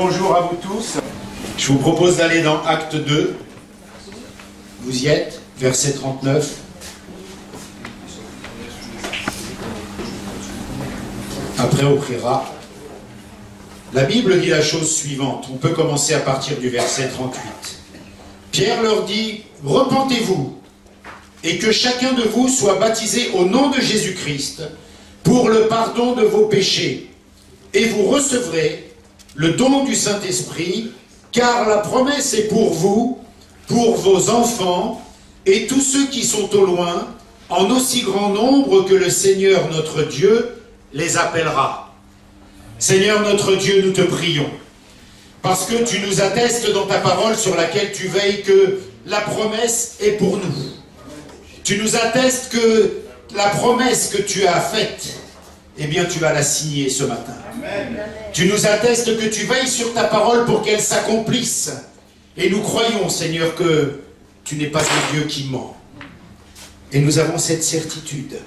bonjour à vous tous. Je vous propose d'aller dans Acte 2. Vous y êtes, verset 39. Après, on priera. La Bible dit la chose suivante. On peut commencer à partir du verset 38. Pierre leur dit, « Repentez-vous, et que chacun de vous soit baptisé au nom de Jésus-Christ pour le pardon de vos péchés, et vous recevrez le don du Saint-Esprit, car la promesse est pour vous, pour vos enfants, et tous ceux qui sont au loin, en aussi grand nombre que le Seigneur notre Dieu les appellera. » Seigneur notre Dieu, nous te prions, parce que tu nous attestes dans ta parole sur laquelle tu veilles que la promesse est pour nous. Tu nous attestes que la promesse que tu as faite, eh bien tu vas la signer ce matin. Amen. Tu nous attestes que tu veilles sur ta parole pour qu'elle s'accomplisse. Et nous croyons, Seigneur, que tu n'es pas un Dieu qui ment. Et nous avons cette certitude,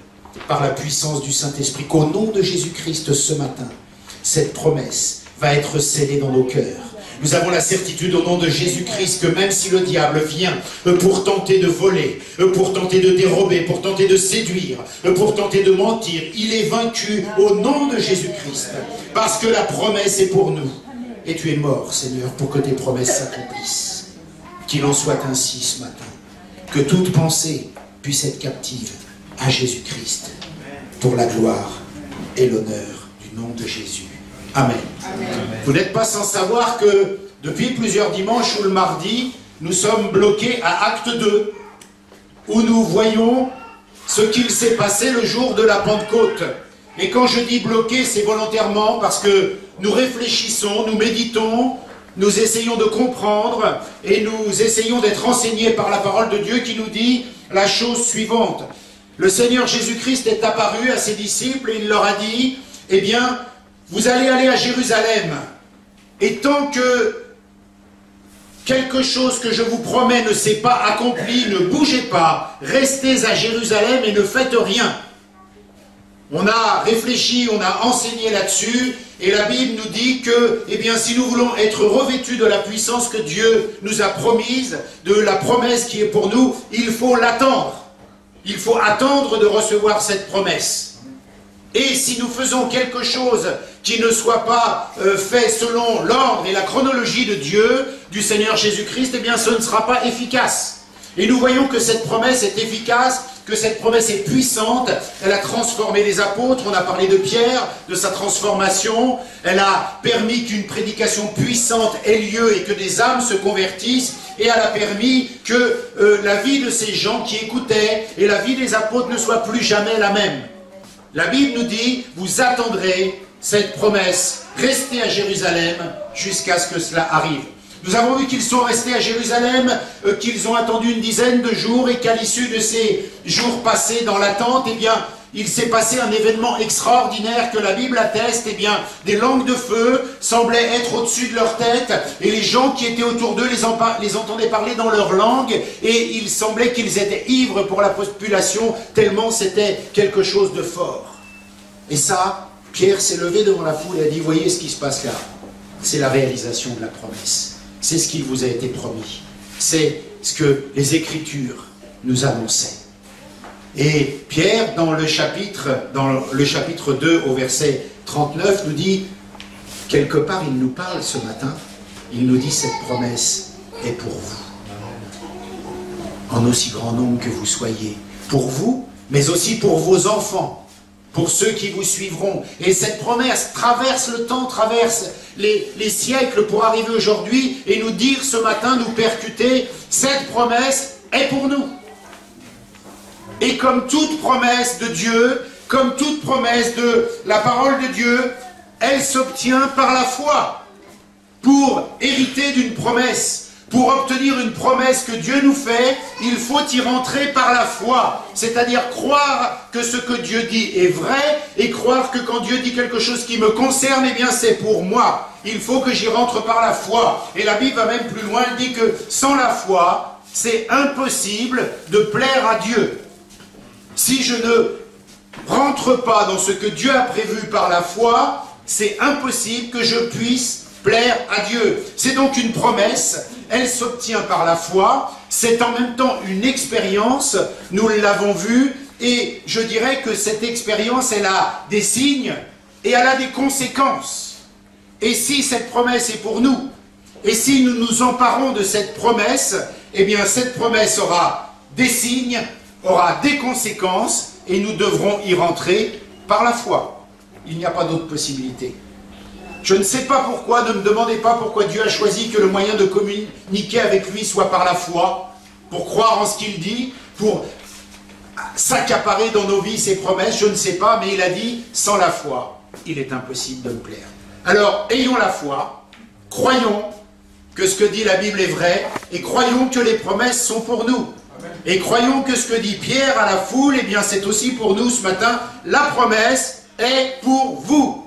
par la puissance du Saint-Esprit, qu'au nom de Jésus-Christ ce matin, cette promesse va être scellée dans nos cœurs. Nous avons la certitude au nom de Jésus-Christ que même si le diable vient pour tenter de voler, pour tenter de dérober, pour tenter de séduire, pour tenter de mentir, il est vaincu au nom de Jésus-Christ. Parce que la promesse est pour nous. Et tu es mort, Seigneur, pour que tes promesses s'accomplissent. Qu'il en soit ainsi ce matin. Que toute pensée puisse être captive à Jésus-Christ. Pour la gloire et l'honneur du nom de Jésus. Amen. Amen. Vous n'êtes pas sans savoir que depuis plusieurs dimanches ou le mardi, nous sommes bloqués à Acte 2, où nous voyons ce qu'il s'est passé le jour de la Pentecôte. Et quand je dis bloqué, c'est volontairement parce que nous réfléchissons, nous méditons, nous essayons de comprendre et nous essayons d'être enseignés par la parole de Dieu qui nous dit la chose suivante. Le Seigneur Jésus-Christ est apparu à ses disciples et il leur a dit, eh bien, vous allez aller à Jérusalem, et tant que quelque chose que je vous promets ne s'est pas accompli, ne bougez pas, restez à Jérusalem et ne faites rien. On a réfléchi, on a enseigné là-dessus, et la Bible nous dit que, eh bien, si nous voulons être revêtus de la puissance que Dieu nous a promise, de la promesse qui est pour nous, il faut l'attendre. Il faut attendre de recevoir cette promesse. Et si nous faisons quelque chose qui ne soit pas fait selon l'ordre et la chronologie de Dieu, du Seigneur Jésus-Christ, eh bien ce ne sera pas efficace. Et nous voyons que cette promesse est efficace, que cette promesse est puissante. Elle a transformé les apôtres, on a parlé de Pierre, de sa transformation. Elle a permis qu'une prédication puissante ait lieu et que des âmes se convertissent. Et elle a permis que la vie de ces gens qui écoutaient et la vie des apôtres ne soit plus jamais la même. La Bible nous dit, vous attendrez cette promesse, restez à Jérusalem jusqu'à ce que cela arrive. Nous avons vu qu'ils sont restés à Jérusalem, qu'ils ont attendu une dizaine de jours et qu'à l'issue de ces jours passés dans l'attente, eh bien, il s'est passé un événement extraordinaire que la Bible atteste, eh bien, des langues de feu semblaient être au-dessus de leur tête et les gens qui étaient autour d'eux les entendaient parler dans leur langue et il semblait qu'ils étaient ivres pour la population tellement c'était quelque chose de fort. Et ça, Pierre s'est levé devant la foule et a dit, voyez ce qui se passe là, c'est la réalisation de la promesse, c'est ce qui vous a été promis, c'est ce que les Écritures nous annonçaient. Et Pierre, dans le chapitre 2, au verset 39, nous dit, quelque part, il nous parle ce matin, il nous dit, cette promesse est pour vous. En aussi grand nombre que vous soyez. Pour vous, mais aussi pour vos enfants, pour ceux qui vous suivront. Et cette promesse traverse le temps, traverse les siècles pour arriver aujourd'hui et nous dire ce matin, nous percuter, cette promesse est pour nous. Et comme toute promesse de Dieu, comme toute promesse de la parole de Dieu, elle s'obtient par la foi. Pour hériter d'une promesse, pour obtenir une promesse que Dieu nous fait, il faut y rentrer par la foi. C'est-à-dire croire que ce que Dieu dit est vrai et croire que quand Dieu dit quelque chose qui me concerne, eh bien c'est pour moi. Il faut que j'y rentre par la foi. Et la Bible va même plus loin, elle dit que sans la foi, c'est impossible de plaire à Dieu. Si je ne rentre pas dans ce que Dieu a prévu par la foi, c'est impossible que je puisse plaire à Dieu. C'est donc une promesse, elle s'obtient par la foi, c'est en même temps une expérience, nous l'avons vu, et je dirais que cette expérience, elle a des signes et elle a des conséquences. Et si cette promesse est pour nous, et si nous nous emparons de cette promesse, eh bien cette promesse aura des signes, aura des conséquences, et nous devrons y rentrer par la foi. Il n'y a pas d'autre possibilité. Je ne sais pas pourquoi, ne me demandez pas pourquoi Dieu a choisi que le moyen de communiquer avec lui soit par la foi, pour croire en ce qu'il dit, pour s'accaparer dans nos vies ses promesses, je ne sais pas, mais il a dit, sans la foi, il est impossible de me plaire. Alors, ayons la foi, croyons que ce que dit la Bible est vrai, et croyons que les promesses sont pour nous. Et croyons que ce que dit Pierre à la foule, eh bien c'est aussi pour nous ce matin, la promesse est pour vous.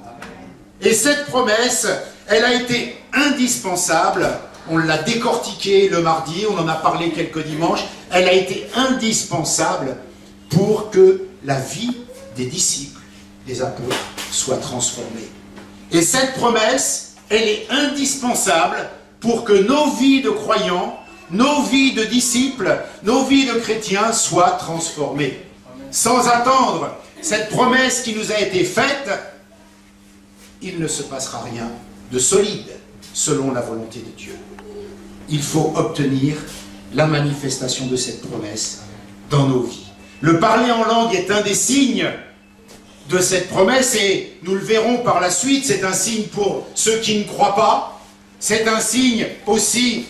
Et cette promesse, elle a été indispensable, on l'a décortiquée le mardi, on en a parlé quelques dimanches, elle a été indispensable pour que la vie des disciples, des apôtres, soit transformée. Et cette promesse, elle est indispensable pour que nos vies de croyants, nos vies de disciples, nos vies de chrétiens soient transformées. Sans attendre cette promesse qui nous a été faite, il ne se passera rien de solide selon la volonté de Dieu. Il faut obtenir la manifestation de cette promesse dans nos vies. Le parler en langue est un des signes de cette promesse et nous le verrons par la suite, c'est un signe pour ceux qui ne croient pas, c'est un signe aussi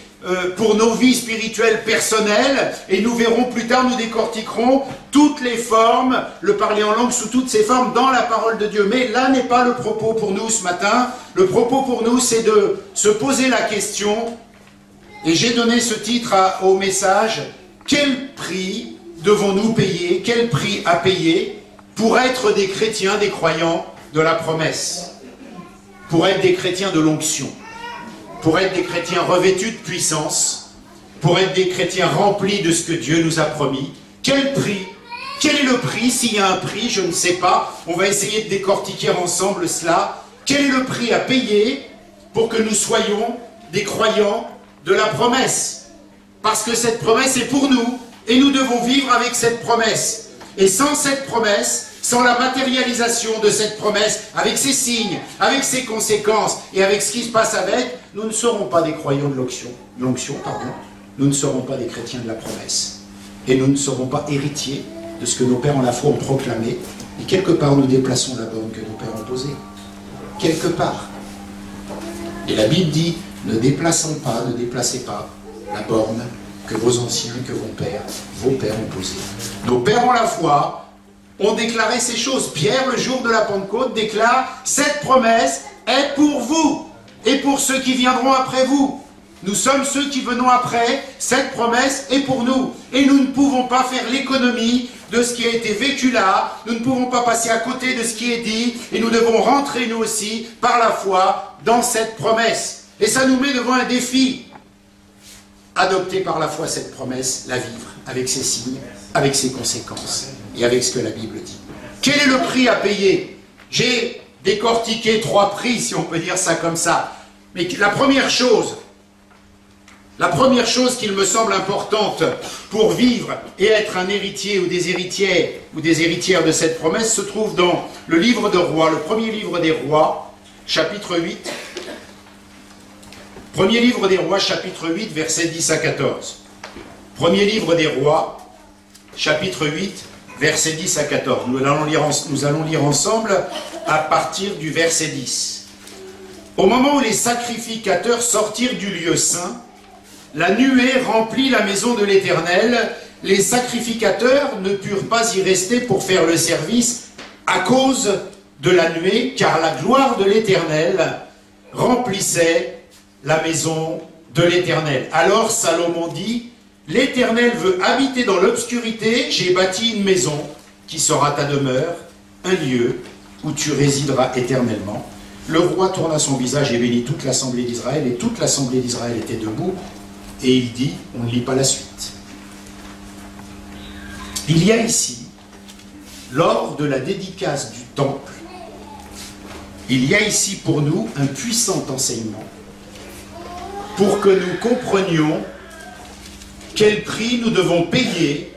pour nos vies spirituelles personnelles, et nous verrons plus tard, nous décortiquerons toutes les formes, le parler en langue sous toutes ses formes dans la parole de Dieu. Mais là n'est pas le propos pour nous ce matin. Le propos pour nous, c'est de se poser la question, et j'ai donné ce titre au message, quel prix devons-nous payer, quel prix à payer pour être des chrétiens, des croyants de la promesse, pour être des chrétiens de l'onction, pour être des chrétiens revêtus de puissance, pour être des chrétiens remplis de ce que Dieu nous a promis. Quel prix? Quel est le prix? S'il y a un prix, je ne sais pas. On va essayer de décortiquer ensemble cela. Quel est le prix à payer pour que nous soyons des croyants de la promesse? Parce que cette promesse est pour nous, et nous devons vivre avec cette promesse. Et sans cette promesse, sans la matérialisation de cette promesse, avec ses signes, avec ses conséquences et avec ce qui se passe avec, nous ne serons pas des croyants de l'onction, nous ne serons pas des chrétiens de la promesse. Et nous ne serons pas héritiers de ce que nos pères en la foi ont proclamé. Et quelque part, nous déplaçons la borne que nos pères ont posée. Quelque part. Et la Bible dit, ne déplacez pas la borne que vos anciens, que vos pères ont posée. Nos pères en la foi ont déclaré ces choses. Pierre, le jour de la Pentecôte, déclare « Cette promesse est pour vous et pour ceux qui viendront après vous. Nous sommes ceux qui venons après, cette promesse est pour nous. Et nous ne pouvons pas faire l'économie de ce qui a été vécu là, nous ne pouvons pas passer à côté de ce qui est dit, et nous devons rentrer nous aussi, par la foi, dans cette promesse. Et ça nous met devant un défi. Adopter par la foi cette promesse, la vivre, avec ses signes, avec ses conséquences, et avec ce que la Bible dit. Quel est le prix à payer? J'ai décortiqué 3 prix, si on peut dire ça comme ça. Mais la première chose qu'il me semble importante pour vivre et être un héritier ou des héritiers ou des héritières de cette promesse se trouve dans le livre de Rois, le premier livre des Rois, chapitre 8. Premier livre des Rois, chapitre 8, versets 10 à 14. Premier livre des Rois, chapitre 8, versets 10 à 14. Nous allons lire ensemble à partir du verset 10. Au moment où les sacrificateurs sortirent du lieu saint, la nuée remplit la maison de l'Éternel. Les sacrificateurs ne purent pas y rester pour faire le service à cause de la nuée, car la gloire de l'Éternel remplissait la maison de l'Éternel. Alors Salomon dit, « L'Éternel veut habiter dans l'obscurité, j'ai bâti une maison qui sera ta demeure, un lieu où tu résideras éternellement. » Le roi tourna son visage et bénit toute l'assemblée d'Israël, et toute l'assemblée d'Israël était debout, et il dit, on ne lit pas la suite. Il y a ici, lors de la dédicace du temple, il y a ici pour nous un puissant enseignement pour que nous comprenions quel prix nous devons payer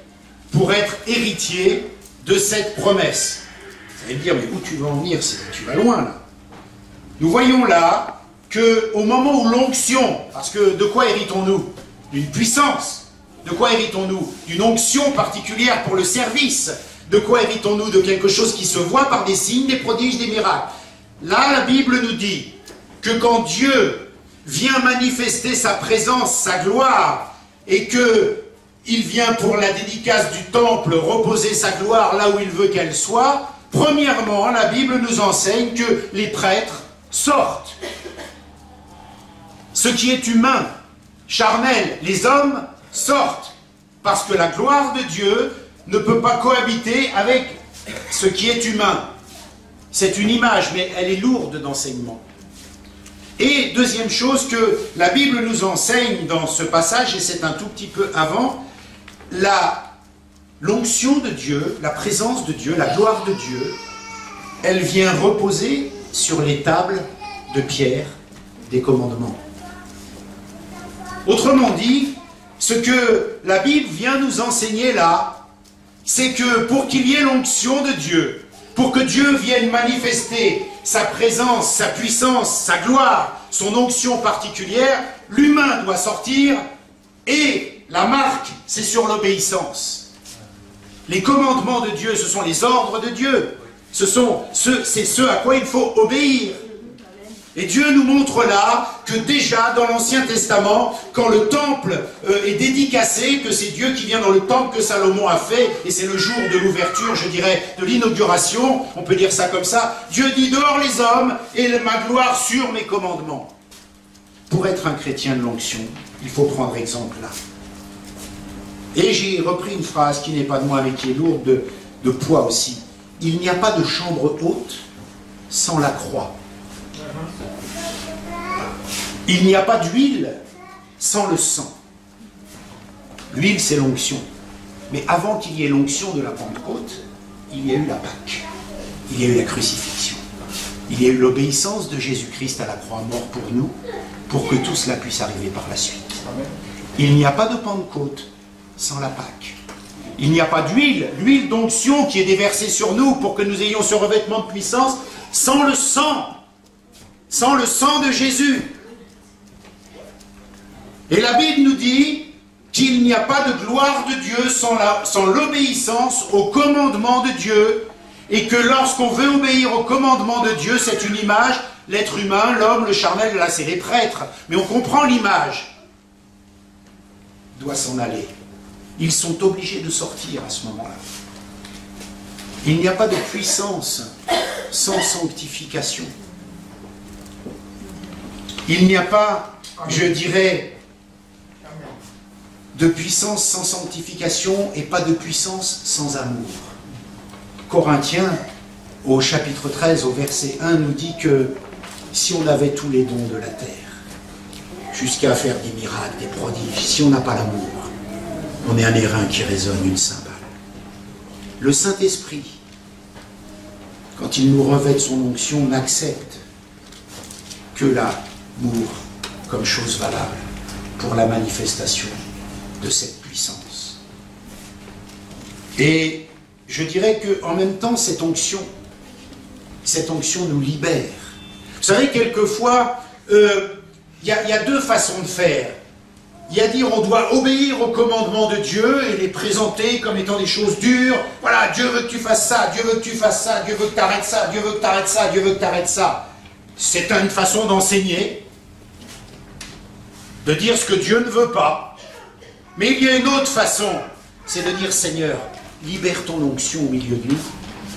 pour être héritiers de cette promesse. Vous allez me dire, mais où tu vas en venir? Tu vas loin là. Nous voyons là qu'au moment où l'onction, parce que de quoi héritons-nous? D'une puissance. De quoi héritons-nous? D'une onction particulière pour le service. De quoi héritons-nous? De quelque chose qui se voit par des signes, des prodiges, des miracles. Là, la Bible nous dit que quand Dieu vient manifester sa présence, sa gloire, et qu'il vient pour la dédicace du temple reposer sa gloire là où il veut qu'elle soit, premièrement, la Bible nous enseigne que les prêtres sortent. Ce qui est humain, charnel, les hommes sortent, parce que la gloire de Dieu ne peut pas cohabiter avec ce qui est humain. C'est une image, mais elle est lourde d'enseignement. Et deuxième chose que la Bible nous enseigne dans ce passage, et c'est un tout petit peu avant, l'onction de Dieu, la présence de Dieu, la gloire de Dieu, elle vient reposer sur les tables de pierre des commandements. Autrement dit, ce que la Bible vient nous enseigner là, c'est que pour qu'il y ait l'onction de Dieu, pour que Dieu vienne manifester sa présence, sa puissance, sa gloire, son onction particulière, l'humain doit sortir et la marque, c'est sur l'obéissance. Les commandements de Dieu, ce sont les ordres de Dieu. C'est ce à quoi il faut obéir. Et Dieu nous montre là que déjà dans l'Ancien Testament, quand le temple est dédicacé, que c'est Dieu qui vient dans le temple que Salomon a fait, et c'est le jour de l'ouverture, je dirais, de l'inauguration, on peut dire ça comme ça, Dieu dit dehors les hommes et ma gloire sur mes commandements. Pour être un chrétien de l'onction, il faut prendre exemple là. Et j'ai repris une phrase qui n'est pas de moi mais qui est lourde de poids aussi. Il n'y a pas de chambre haute sans la croix. Il n'y a pas d'huile sans le sang. L'huile, c'est l'onction. Mais avant qu'il y ait l'onction de la Pentecôte, il y a eu la Pâque. Il y a eu la crucifixion. Il y a eu l'obéissance de Jésus-Christ à la croix mort pour nous, pour que tout cela puisse arriver par la suite. Il n'y a pas de Pentecôte sans la Pâque. Il n'y a pas d'huile, l'huile d'onction qui est déversée sur nous pour que nous ayons ce revêtement de puissance, sans le sang de Jésus. Et la Bible nous dit qu'il n'y a pas de gloire de Dieu sans l'obéissance au commandement de Dieu, et que lorsqu'on veut obéir au commandement de Dieu, c'est une image, l'être humain, l'homme, le charnel, là c'est les prêtres, mais on comprend l'image, doit s'en aller. Ils sont obligés de sortir à ce moment-là. Il n'y a pas de puissance sans sanctification. Il n'y a pas, je dirais, de puissance sans sanctification et pas de puissance sans amour. Corinthiens, au chapitre 13, au verset 1, nous dit que si on avait tous les dons de la terre, jusqu'à faire des miracles, des prodiges, si on n'a pas l'amour, on est un airain qui résonne une cymbale. Le Saint-Esprit, quand il nous revêt de son onction, n'accepte que l'amour comme chose valable pour la manifestation de cette puissance. Et je dirais qu'en même temps, cette onction nous libère. Vous savez, quelquefois, il y a deux façons de faire. Il y a dire on doit obéir aux commandements de Dieu et les présenter comme étant des choses dures. Voilà, Dieu veut que tu fasses ça, Dieu veut que tu fasses ça, Dieu veut que tu arrêtes ça, Dieu veut que tu arrêtes ça, Dieu veut que tu arrêtes ça. C'est une façon d'enseigner, de dire ce que Dieu ne veut pas. Mais il y a une autre façon, c'est de dire Seigneur, libère ton onction au milieu de nous,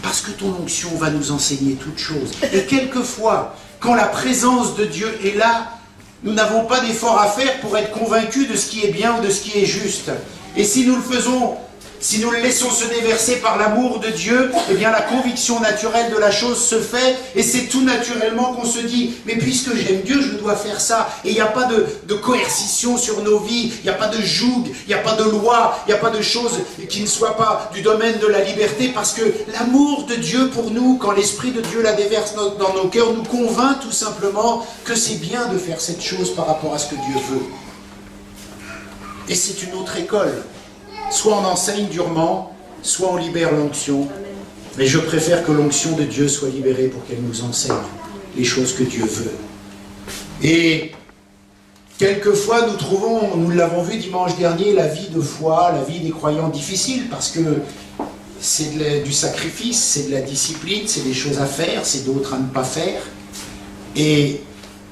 parce que ton onction va nous enseigner toutes choses. Et quelquefois, quand la présence de Dieu est là, nous n'avons pas d'effort à faire pour être convaincus de ce qui est bien ou de ce qui est juste. Et si nous le faisons si nous le laissons se déverser par l'amour de Dieu, eh bien la conviction naturelle de la chose se fait, et c'est tout naturellement qu'on se dit, mais puisque j'aime Dieu, je dois faire ça. Et il n'y a pas de coercition sur nos vies, il n'y a pas de joug, il n'y a pas de loi, il n'y a pas de choses qui ne soient pas du domaine de la liberté, parce que l'amour de Dieu pour nous, quand l'Esprit de Dieu la déverse dans nos cœurs, nous convainc tout simplement que c'est bien de faire cette chose par rapport à ce que Dieu veut. Et c'est une autre école. Soit on enseigne durement, soit on libère l'onction. Mais je préfère que l'onction de Dieu soit libérée pour qu'elle nous enseigne les choses que Dieu veut. Et quelquefois nous trouvons, nous l'avons vu dimanche dernier, la vie de foi, la vie des croyants difficile, parce que c'est du sacrifice, c'est de la discipline, c'est des choses à faire, c'est d'autres à ne pas faire. Et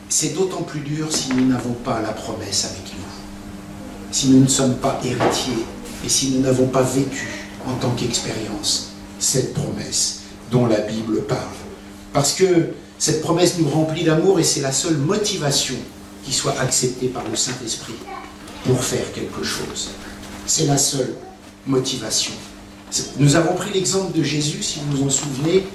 c'est d'autant plus dur si nous n'avons pas la promesse avec nous. Si nous ne sommes pas héritiers et si nous n'avons pas vécu en tant qu'expérience cette promesse dont la Bible parle. Parce que cette promesse nous remplit d'amour et c'est la seule motivation qui soit acceptée par le Saint-Esprit pour faire quelque chose. C'est la seule motivation. Nous avons pris l'exemple de Jésus, si vous vous en souvenez,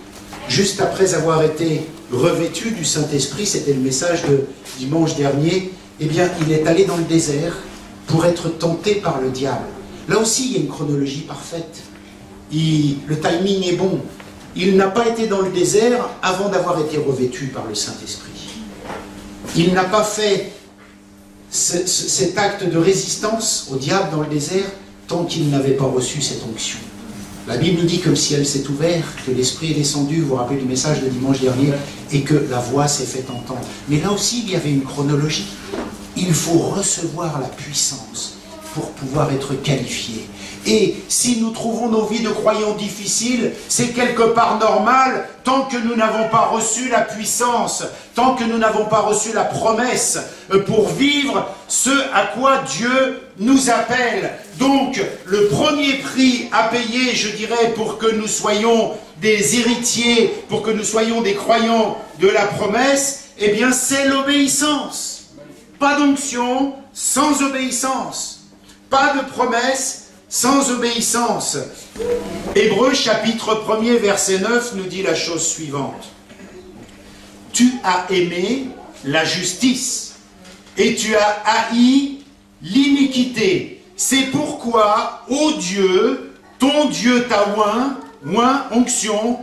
juste après avoir été revêtu du Saint-Esprit, c'était le message de dimanche dernier, eh bien il est allé dans le désert pour être tenté par le diable. Là aussi, il y a une chronologie parfaite. Le timing est bon. Il n'a pas été dans le désert avant d'avoir été revêtu par le Saint-Esprit. Il n'a pas fait cet acte de résistance au diable dans le désert tant qu'il n'avait pas reçu cette onction. La Bible dit que le ciel s'est ouvert, que l'Esprit est descendu, vous vous rappelez du message de dimanche dernier, et que la voix s'est faite entendre. Mais là aussi, il y avait une chronologie. Il faut recevoir la puissance pour pouvoir être qualifié. Et si nous trouvons nos vies de croyants difficiles, c'est quelque part normal tant que nous n'avons pas reçu la puissance, tant que nous n'avons pas reçu la promesse pour vivre ce à quoi Dieu nous appelle. Donc, le premier prix à payer, je dirais, pour que nous soyons des héritiers, pour que nous soyons des croyants de la promesse, eh bien, c'est l'obéissance. Pas d'onction sans obéissance. Pas de promesse sans obéissance. Hébreux chapitre 1er verset 9 nous dit la chose suivante. Tu as aimé la justice et tu as haï l'iniquité. C'est pourquoi, ô Dieu, ton Dieu t'a oint, onction,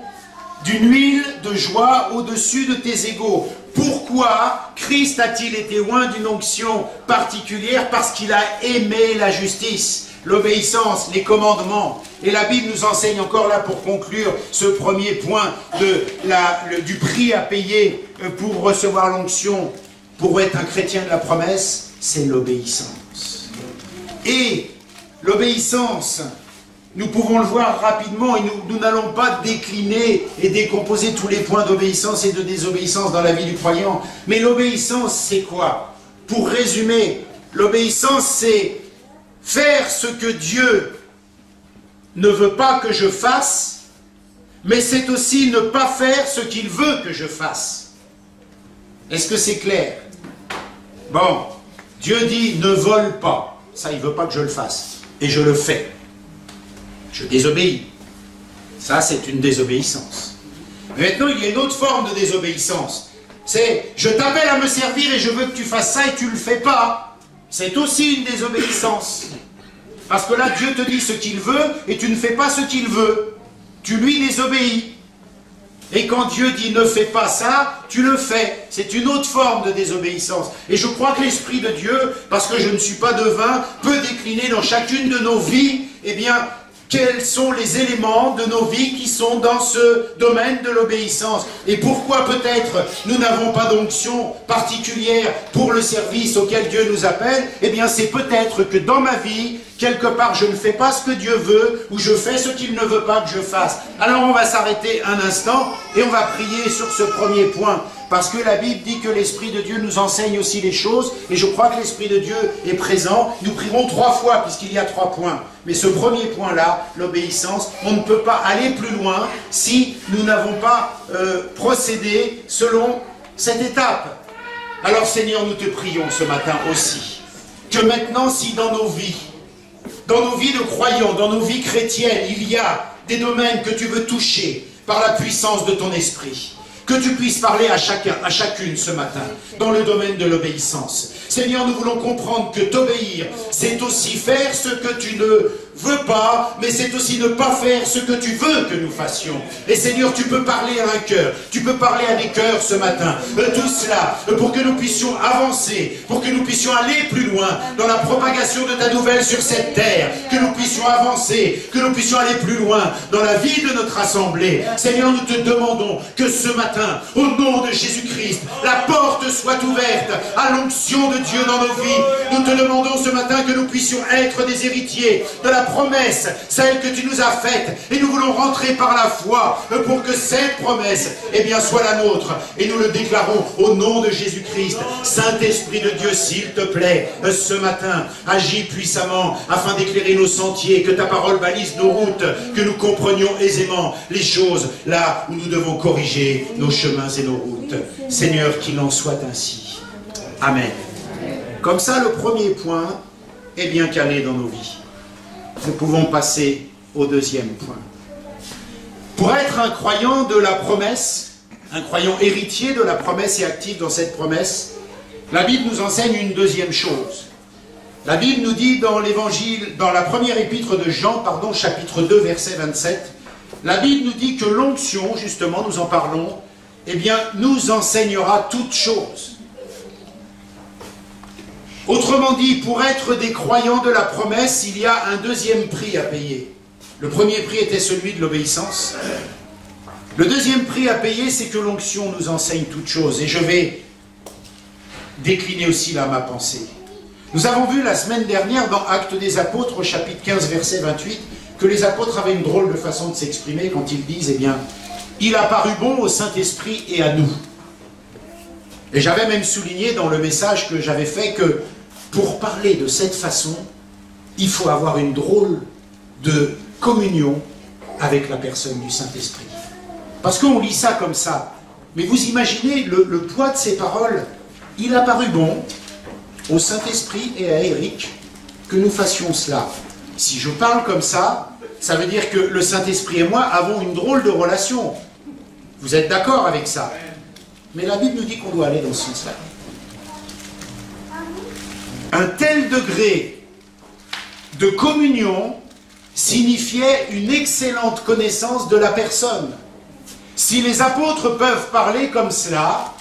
d'une huile de joie au-dessus de tes égaux. Pourquoi Christ a-t-il été oint d'une onction particulière? Parce qu'il a aimé la justice, l'obéissance, les commandements. Et la Bible nous enseigne encore là pour conclure ce premier point du prix à payer pour recevoir l'onction, pour être un chrétien de la promesse, c'est l'obéissance. Et l'obéissance, nous pouvons le voir rapidement et nous n'allons pas décliner et décomposer tous les points d'obéissance et de désobéissance dans la vie du croyant. Mais l'obéissance, c'est quoi? Pour résumer, l'obéissance, c'est faire ce que Dieu ne veut pas que je fasse, mais c'est aussi ne pas faire ce qu'il veut que je fasse. Est-ce que c'est clair? Bon, Dieu dit ne vole pas. Ça, il ne veut pas que je le fasse. Et je le fais. Je désobéis. Ça, c'est une désobéissance. Mais maintenant, il y a une autre forme de désobéissance. C'est, je t'appelle à me servir et je veux que tu fasses ça et tu ne le fais pas. C'est aussi une désobéissance. Parce que là, Dieu te dit ce qu'il veut et tu ne fais pas ce qu'il veut. Tu lui désobéis. Et quand Dieu dit ne fais pas ça, tu le fais. C'est une autre forme de désobéissance. Et je crois que l'Esprit de Dieu, parce que je ne suis pas devin, peut décliner dans chacune de nos vies, eh bien, quels sont les éléments de nos vies qui sont dans ce domaine de l'obéissance. Et pourquoi peut-être nous n'avons pas d'onction particulière pour le service auquel Dieu nous appelle? Eh bien c'est peut-être que dans ma vie, quelque part je ne fais pas ce que Dieu veut, ou je fais ce qu'il ne veut pas que je fasse. Alors on va s'arrêter un instant et on va prier sur ce premier point. Parce que la Bible dit que l'Esprit de Dieu nous enseigne aussi les choses, et je crois que l'Esprit de Dieu est présent. Nous prierons 3 fois, puisqu'il y a 3 points. Mais ce premier point-là, l'obéissance, on ne peut pas aller plus loin si nous n'avons pas procédé selon cette étape. Alors Seigneur, nous te prions ce matin aussi, que maintenant, si dans nos vies, Dans nos vies de croyants, dans nos vies chrétiennes, il y a des domaines que tu veux toucher par la puissance de ton esprit. Que tu puisses parler à chacun, à chacune ce matin, dans le domaine de l'obéissance. Seigneur, nous voulons comprendre que t'obéir, c'est aussi faire ce que tu ne veux pas, mais c'est aussi ne pas faire ce que tu veux que nous fassions. Et Seigneur, tu peux parler à un cœur, tu peux parler à des cœurs ce matin. Tout cela, pour que nous puissions avancer, pour que nous puissions aller plus loin dans la propagation de ta nouvelle sur cette terre, que nous puissions avancer, que nous puissions aller plus loin dans la vie de notre assemblée. Seigneur, nous te demandons que ce matin, au nom de Jésus-Christ, la porte soit ouverte à l'onction de Dieu dans nos vies. Nous te demandons ce matin que nous puissions être des héritiers de la promesse, celle que tu nous as faite, et nous voulons rentrer par la foi pour que cette promesse, eh bien, soit la nôtre, et nous le déclarons au nom de Jésus-Christ. Saint-Esprit de Dieu, s'il te plaît, ce matin, agis puissamment afin d'éclairer nos sentiers, que ta parole balise nos routes, que nous comprenions aisément les choses là où nous devons corriger nos chemins et nos routes. Seigneur, qu'il en soit ainsi. Amen. Comme ça, le premier point est bien calé dans nos vies. Nous pouvons passer au deuxième point. Pour être un croyant de la promesse, un croyant héritier de la promesse et actif dans cette promesse, la Bible nous enseigne une deuxième chose. La Bible nous dit dans l'évangile, dans la première épître de Jean, chapitre 2, verset 27, la Bible nous dit que l'onction, justement, nous en parlons, eh bien, nous enseignera toutes choses. Autrement dit, pour être des croyants de la promesse, il y a un deuxième prix à payer. Le premier prix était celui de l'obéissance. Le deuxième prix à payer, c'est que l'onction nous enseigne toutes choses. Et je vais décliner aussi là ma pensée. Nous avons vu la semaine dernière dans Actes des Apôtres, au chapitre 15, verset 28, que les apôtres avaient une drôle de façon de s'exprimer quand ils disent, eh bien, il a paru bon au Saint-Esprit et à nous. Et j'avais même souligné dans le message que j'avais fait que pour parler de cette façon, il faut avoir une drôle de communion avec la personne du Saint-Esprit. Parce qu'on lit ça comme ça. Mais vous imaginez le poids de ces paroles. Il a paru bon au Saint-Esprit et à Eric que nous fassions cela. Si je parle comme ça, ça veut dire que le Saint-Esprit et moi avons une drôle de relation. Vous êtes d'accord avec ça? Mais la Bible nous dit qu'on doit aller dans ce sens-là. Un tel degré de communion signifiait une excellente connaissance de la personne. Si les apôtres peuvent parler comme cela,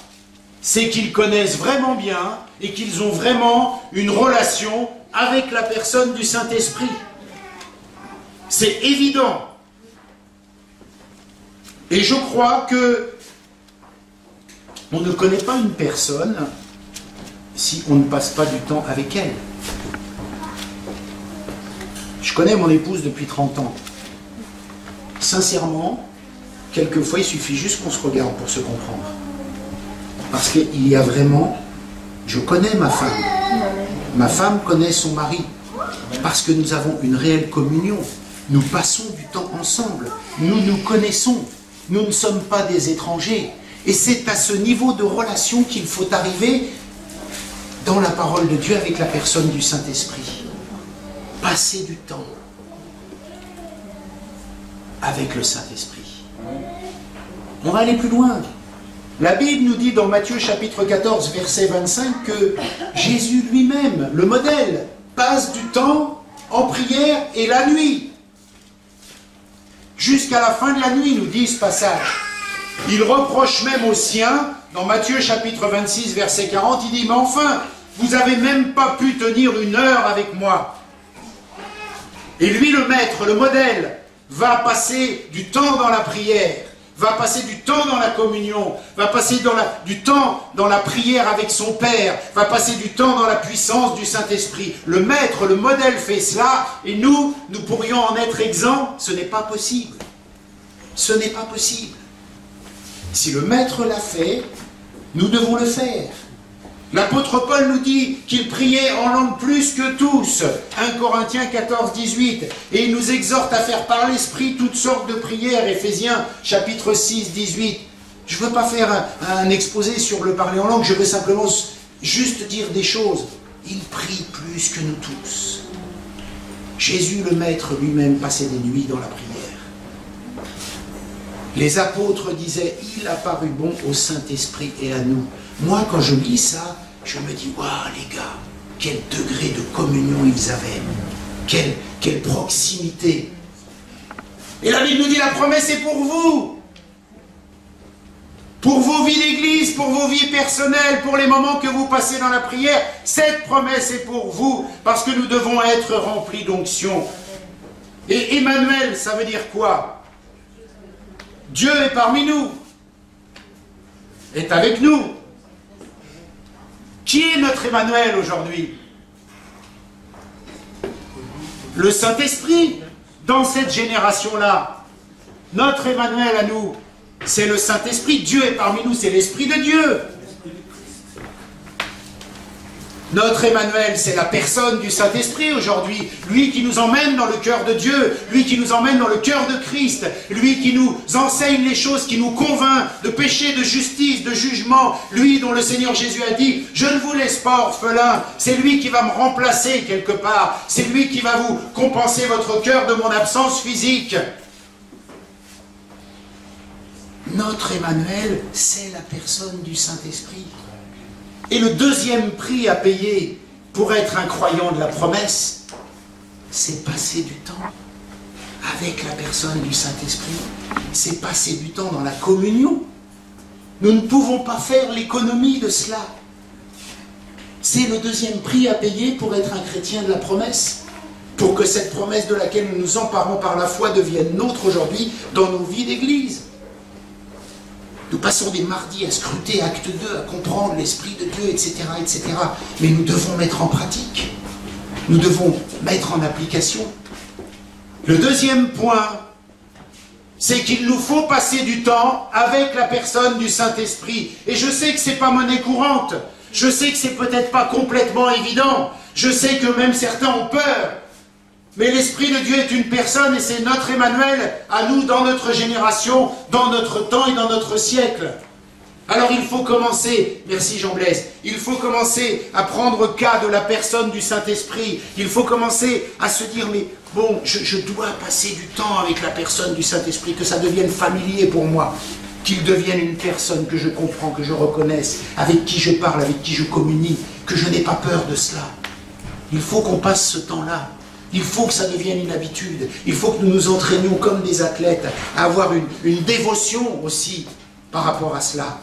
c'est qu'ils connaissent vraiment bien et qu'ils ont vraiment une relation avec la personne du Saint-Esprit. C'est évident. Et je crois que on ne connaît pas une personne si on ne passe pas du temps avec elle. Je connais mon épouse depuis 30 ans. Sincèrement, quelquefois, il suffit juste qu'on se regarde pour se comprendre. Parce qu'il y a vraiment... Je connais ma femme. Ma femme connaît son mari. Parce que nous avons une réelle communion. Nous passons du temps ensemble. Nous nous connaissons. Nous ne sommes pas des étrangers. Et c'est à ce niveau de relation qu'il faut arriver dans la parole de Dieu avec la personne du Saint-Esprit. Passer du temps avec le Saint-Esprit. On va aller plus loin. La Bible nous dit dans Matthieu chapitre 14, verset 25, que Jésus lui-même, le modèle, passe du temps en prière et la nuit. Jusqu'à la fin de la nuit, nous dit ce passage. Il reproche même aux siens, dans Matthieu chapitre 26, verset 40, il dit, mais enfin, vous n'avez même pas pu tenir une heure avec moi. Et lui, le maître, le modèle, va passer du temps dans la prière, va passer du temps dans la communion, va passer du temps dans la prière avec son Père, va passer du temps dans la puissance du Saint-Esprit. Le maître, le modèle fait cela, et nous pourrions en être exempts. Ce n'est pas possible. Ce n'est pas possible. Si le maître l'a fait, nous devons le faire. L'apôtre Paul nous dit qu'il priait en langue plus que tous. 1 Corinthiens 14, 18. Et il nous exhorte à faire par l'Esprit toutes sortes de prières. Éphésiens chapitre 6, 18. Je ne veux pas faire un exposé sur le parler en langue. Je veux simplement juste dire des choses. Il prie plus que nous tous. Jésus le Maître lui-même passait des nuits dans la prière. Les apôtres disaient, il a paru bon au Saint-Esprit et à nous. Moi, quand je lis ça, je me dis, waouh les gars, quel degré de communion ils avaient, quelle proximité. Et la Bible nous dit, la promesse est pour vous. Pour vos vies d'église, pour vos vies personnelles, pour les moments que vous passez dans la prière, cette promesse est pour vous, parce que nous devons être remplis d'onction. Et Emmanuel, ça veut dire quoi? Dieu est parmi nous, est avec nous. Qui est notre Emmanuel aujourd'hui? Le Saint-Esprit, dans cette génération-là. Notre Emmanuel à nous, c'est le Saint-Esprit. Dieu est parmi nous, c'est l'Esprit de Dieu. Notre Emmanuel, c'est la personne du Saint-Esprit aujourd'hui. Lui qui nous emmène dans le cœur de Dieu, lui qui nous emmène dans le cœur de Christ, lui qui nous enseigne les choses, qui nous convainc de péché, de justice, de jugement, lui dont le Seigneur Jésus a dit, je ne vous laisse pas orphelin, c'est lui qui va me remplacer quelque part, c'est lui qui va vous compenser votre cœur de mon absence physique. Notre Emmanuel, c'est la personne du Saint-Esprit. Et le deuxième prix à payer pour être un croyant de la promesse, c'est passer du temps avec la personne du Saint-Esprit. C'est passer du temps dans la communion. Nous ne pouvons pas faire l'économie de cela. C'est le deuxième prix à payer pour être un chrétien de la promesse. Pour que cette promesse de laquelle nous nous emparons par la foi devienne nôtre aujourd'hui dans nos vies d'église. Nous passons des mardis à scruter acte 2, à comprendre l'Esprit de Dieu, etc., etc. Mais nous devons mettre en pratique. Nous devons mettre en application. Le deuxième point, c'est qu'il nous faut passer du temps avec la personne du Saint-Esprit. Et je sais que ce n'est pas monnaie courante. Je sais que ce n'est peut-être pas complètement évident. Je sais que même certains ont peur. Mais l'Esprit de Dieu est une personne et c'est notre Emmanuel à nous dans notre génération, dans notre temps et dans notre siècle. Alors il faut commencer, merci Jean-Blaise, il faut commencer à prendre cas de la personne du Saint-Esprit. Il faut commencer à se dire, mais bon, je dois passer du temps avec la personne du Saint-Esprit, que ça devienne familier pour moi, qu'il devienne une personne que je comprends, que je reconnaisse, avec qui je parle, avec qui je communie, que je n'ai pas peur de cela. Il faut qu'on passe ce temps-là. Il faut que ça devienne une habitude. Il faut que nous nous entraînions comme des athlètes à avoir une dévotion aussi par rapport à cela.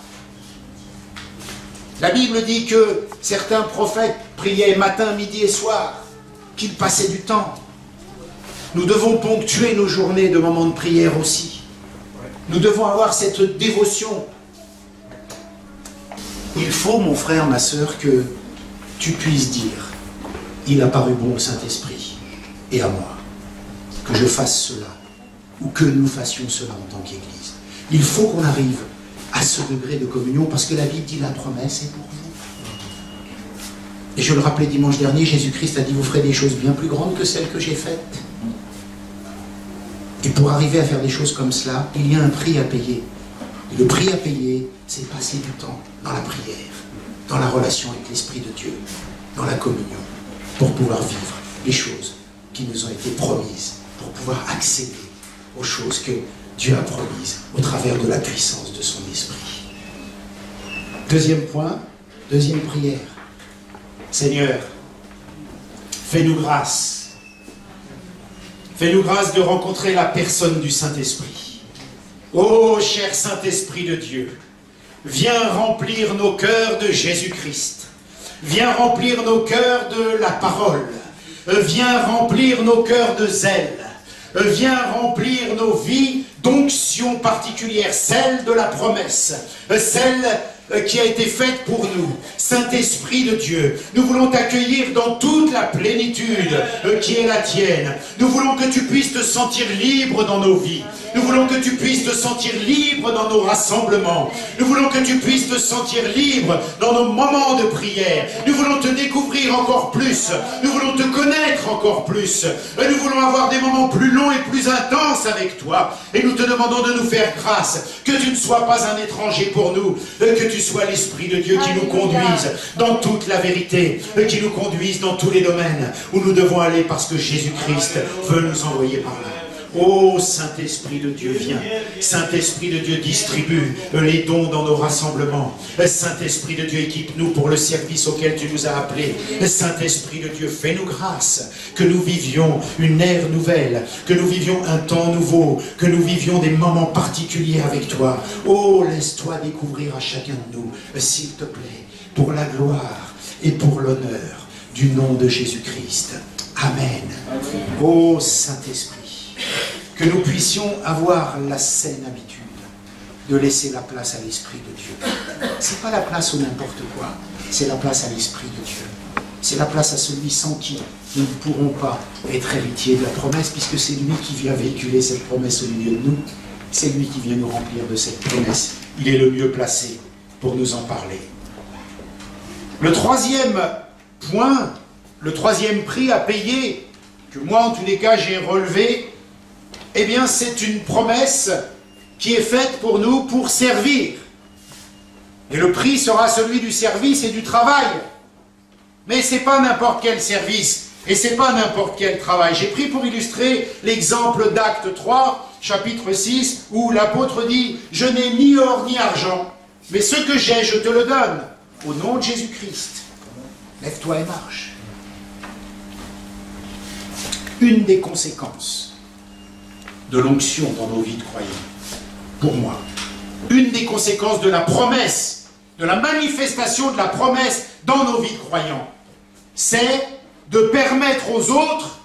La Bible dit que certains prophètes priaient matin, midi et soir, qu'ils passaient du temps. Nous devons ponctuer nos journées de moments de prière aussi. Nous devons avoir cette dévotion. Il faut, mon frère, ma sœur, que tu puisses dire, il a paru bon au Saint-Esprit. Et à moi, que je fasse cela, ou que nous fassions cela en tant qu'Église. Il faut qu'on arrive à ce degré de communion, parce que la Bible dit la promesse est pour vous. Et je le rappelais dimanche dernier, Jésus-Christ a dit, vous ferez des choses bien plus grandes que celles que j'ai faites. Et pour arriver à faire des choses comme cela, il y a un prix à payer. Et le prix à payer, c'est passer du temps dans la prière, dans la relation avec l'Esprit de Dieu, dans la communion, pour pouvoir vivre les choses qui nous ont été promises, pour pouvoir accéder aux choses que Dieu a promises au travers de la puissance de son Esprit. Deuxième point, deuxième prière. Seigneur, fais-nous grâce. Fais-nous grâce de rencontrer la personne du Saint-Esprit. Ô cher Saint-Esprit de Dieu, viens remplir nos cœurs de Jésus-Christ. Viens remplir nos cœurs de la parole. Viens remplir nos cœurs de zèle. Viens remplir nos vies d'onction particulière, celle de la promesse, celle qui a été faite pour nous. Saint-Esprit de Dieu, nous voulons t'accueillir dans toute la plénitude qui est la tienne. Nous voulons que tu puisses te sentir libre dans nos vies. Nous voulons que tu puisses te sentir libre dans nos rassemblements. Nous voulons que tu puisses te sentir libre dans nos moments de prière. Nous voulons te découvrir encore plus. Nous voulons te connaître encore plus. Nous voulons avoir des moments plus longs et plus intenses avec toi. Et nous te demandons de nous faire grâce. Que tu ne sois pas un étranger pour nous. Que tu tu sois l'Esprit de Dieu qui nous conduise dans toute la vérité, qui nous conduise dans tous les domaines où nous devons aller parce que Jésus-Christ veut nous envoyer par là. Oh, Saint-Esprit de Dieu, viens. Saint-Esprit de Dieu, distribue les dons dans nos rassemblements. Saint-Esprit de Dieu, équipe-nous pour le service auquel tu nous as appelés. Saint-Esprit de Dieu, fais-nous grâce, que nous vivions une ère nouvelle, que nous vivions un temps nouveau, que nous vivions des moments particuliers avec toi. Oh, laisse-toi découvrir à chacun de nous, s'il te plaît, pour la gloire et pour l'honneur du nom de Jésus-Christ. Amen. Oh, Saint-Esprit, que nous puissions avoir la saine habitude de laisser la place à l'Esprit de Dieu. Ce n'est pas la place au n'importe quoi, c'est la place à l'Esprit de Dieu. C'est la place à celui sans qui nous ne pourrons pas être héritiers de la promesse, puisque c'est lui qui vient véhiculer cette promesse au milieu de nous. C'est lui qui vient nous remplir de cette promesse. Il est le mieux placé pour nous en parler. Le troisième point, le troisième prix à payer, que moi en tous les cas j'ai relevé, eh bien, c'est une promesse qui est faite pour nous pour servir. Et le prix sera celui du service et du travail. Mais ce n'est pas n'importe quel service et ce n'est pas n'importe quel travail. J'ai pris pour illustrer l'exemple d'Acte 3, chapitre 6, où l'apôtre dit « Je n'ai ni or ni argent, mais ce que j'ai, je te le donne, au nom de Jésus-Christ. Lève-toi et marche. » Une des conséquences de l'onction dans nos vies de croyants, pour moi, une des conséquences de la promesse, de la manifestation de la promesse dans nos vies de croyants, c'est de permettre aux autres,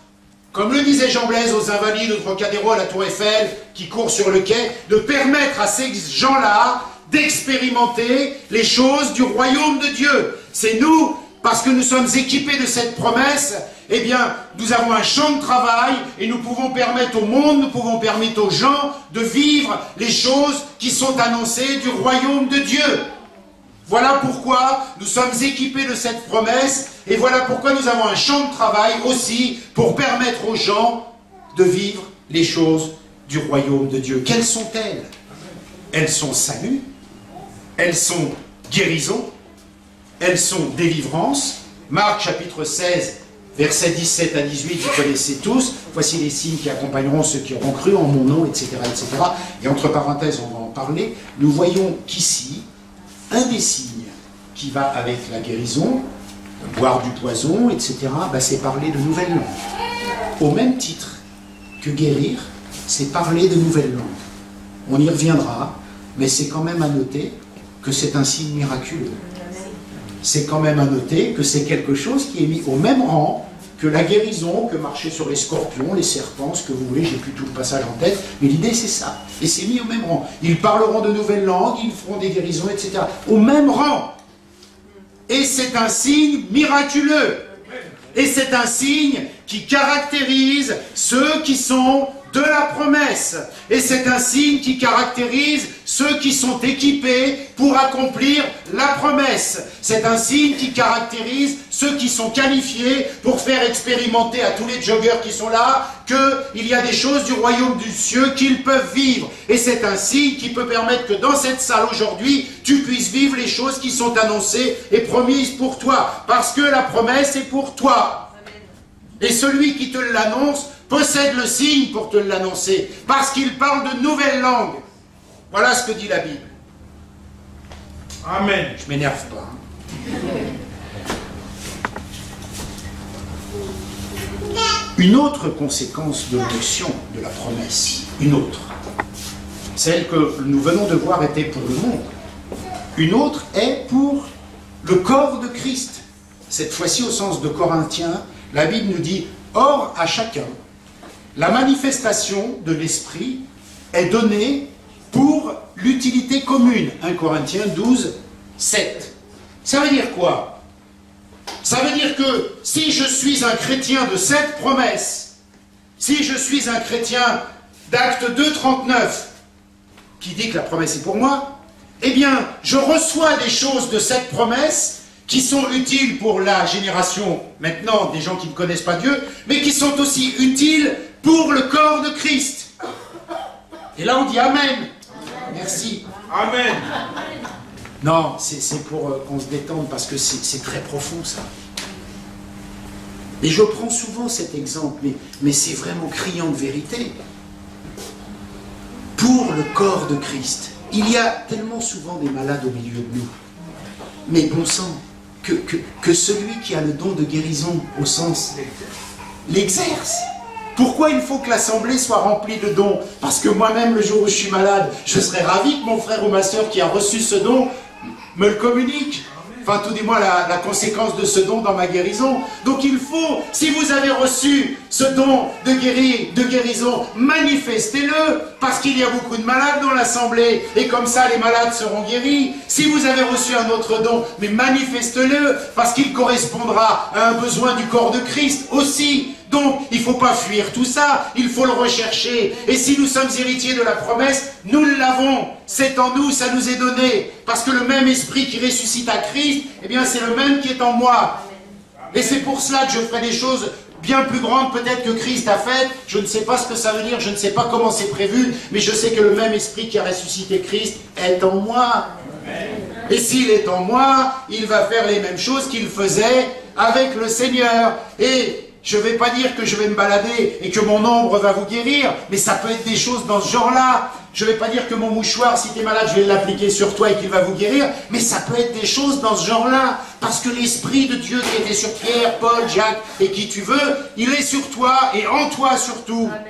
comme le disait Jean Blaise aux Invalides, au Trocadéro, à la Tour Eiffel, qui courent sur le quai, de permettre à ces gens-là d'expérimenter les choses du royaume de Dieu. C'est nous, parce que nous sommes équipés de cette promesse, eh bien, nous avons un champ de travail et nous pouvons permettre au monde, nous pouvons permettre aux gens de vivre les choses qui sont annoncées du royaume de Dieu. Voilà pourquoi nous sommes équipés de cette promesse et voilà pourquoi nous avons un champ de travail aussi pour permettre aux gens de vivre les choses du royaume de Dieu. Quelles sont-elles? Elles sont salut, elles sont guérison, elles sont délivrance. Marc chapitre 16, versets 17 à 18, vous connaissez tous. Voici les signes qui accompagneront ceux qui auront cru en mon nom, etc., etc. Et entre parenthèses, on va en parler. Nous voyons qu'ici, un des signes qui va avec la guérison, boire du poison, etc., c'est parler de nouvelles langues. Au même titre que guérir, c'est parler de nouvelles langues. On y reviendra, mais c'est quand même à noter que c'est un signe miraculeux. C'est quand même à noter que c'est quelque chose qui est mis au même rang que la guérison, que marcher sur les scorpions, les serpents, ce que vous voulez, j'ai plus tout le passage en tête, mais l'idée c'est ça. Et c'est mis au même rang. Ils parleront de nouvelles langues, ils feront des guérisons, etc. Au même rang. Et c'est un signe miraculeux. Et c'est un signe qui caractérise ceux qui sont de la promesse. Et c'est un signe qui caractérise ceux qui sont équipés pour accomplir la promesse. C'est un signe qui caractérise ceux qui sont qualifiés pour faire expérimenter à tous les joggers qui sont là qu'il y a des choses du royaume du ciel qu'ils peuvent vivre. Et c'est un signe qui peut permettre que dans cette salle aujourd'hui, tu puisses vivre les choses qui sont annoncées et promises pour toi. Parce que la promesse est pour toi. Et celui qui te l'annonce possède le signe pour te l'annoncer, parce qu'il parle de nouvelles langues. Voilà ce que dit la Bible. Amen. Je m'énerve pas. Une autre conséquence de l'onction de la promesse, une autre, celle que nous venons de voir était pour le monde, une autre est pour le corps de Christ. Cette fois-ci au sens de Corinthiens, la Bible nous dit « Or à chacun, la manifestation de l'Esprit est donnée pour l'utilité commune. » 1 Corinthiens 12, 7. Ça veut dire quoi? Ça veut dire que si je suis un chrétien de cette promesse, si je suis un chrétien d'Acte 2, 39, qui dit que la promesse est pour moi, eh bien, je reçois des choses de cette promesse qui sont utiles pour la génération, maintenant, des gens qui ne connaissent pas Dieu, mais qui sont aussi utiles pour le corps de Christ. Et là, on dit Amen. Merci. Amen. Non, c'est pour qu'on se détende, parce que c'est très profond, ça. Et je prends souvent cet exemple, mais c'est vraiment criant de vérité. Pour le corps de Christ, il y a tellement souvent des malades au milieu de nous. Mais bon sang, que celui qui a le don de guérison, au sens, l'exerce. Pourquoi il faut que l'assemblée soit remplie de dons? Parce que moi-même, le jour où je suis malade, je serais ravi que mon frère ou ma soeur qui a reçu ce don me le communique. Enfin, tout du moins, la conséquence de ce don dans ma guérison. Donc il faut, si vous avez reçu ce don de guérison, manifestez-le, parce qu'il y a beaucoup de malades dans l'assemblée, et comme ça, les malades seront guéris. Si vous avez reçu un autre don, mais manifestez-le, parce qu'il correspondra à un besoin du corps de Christ aussi. Donc, il ne faut pas fuir tout ça, il faut le rechercher. Et si nous sommes héritiers de la promesse, nous l'avons. C'est en nous, ça nous est donné. Parce que le même esprit qui ressuscite à Christ, eh bien, c'est le même qui est en moi. Et c'est pour cela que je ferai des choses bien plus grandes peut-être que Christ a faites. Je ne sais pas ce que ça veut dire, je ne sais pas comment c'est prévu, mais je sais que le même esprit qui a ressuscité Christ est en moi. Et s'il est en moi, il va faire les mêmes choses qu'il faisait avec le Seigneur. Et je ne vais pas dire que je vais me balader et que mon ombre va vous guérir, mais ça peut être des choses dans ce genre-là. Je ne vais pas dire que mon mouchoir, si tu es malade, je vais l'appliquer sur toi et qu'il va vous guérir, mais ça peut être des choses dans ce genre-là. Parce que l'Esprit de Dieu qui était sur Pierre, Paul, Jacques et qui tu veux, il est sur toi et en toi surtout. Amen.